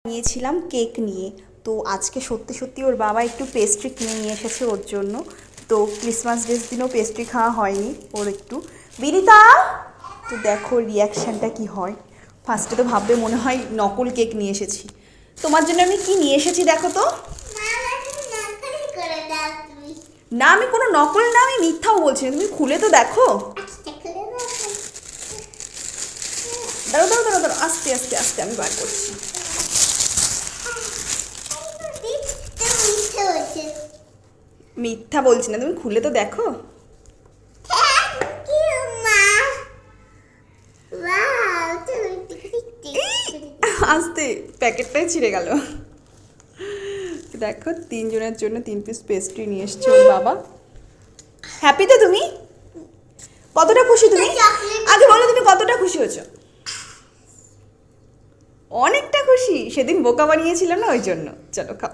নিয়েছিলাম কেক নিয়ে। তো আজকে সত্যি সত্যি ওর বাবা একটু পেস্ট্রি কিনে নিয়ে এসেছে ওর জন্য। তো ক্রিসমাস ডের দিনও পেস্ট্রি খাওয়া হয়নি ওর একটু। বিনিতা, তো দেখো রিয়াকশানটা কি হয়। ফার্স্টে তো ভাববে মনে হয় নকল কেক নিয়ে এসেছি। তোমার জন্য আমি কি নিয়ে এসেছি দেখো তো। না, আমি কোনো নকল না, আমি মিথ্যাও বলছি না, তুমি খুলে তো দেখো। দাঁড়াও দাঁড়াও দাঁড়াও দাঁড়াও, আস্তে আস্তে আস্তে আমি বার করছি। মিথ্যা বলছি না, তুমি খুলে তো দেখো। আস্তে, প্যাকেটটাই ছিঁড়ে গেল। দেখো, তিনজনের জন্য 3 পিস পেস্ট্রি নিয়ে এসছে ওর বাবা। হ্যাপি তো তুমি? কতটা খুশি তুমি? আগে বলো তুমি কতটা খুশি হয়েছো? অনেকটা খুশি, সেদিন বোকা বানিয়েছিল না ওই জন্য। চলো খাও।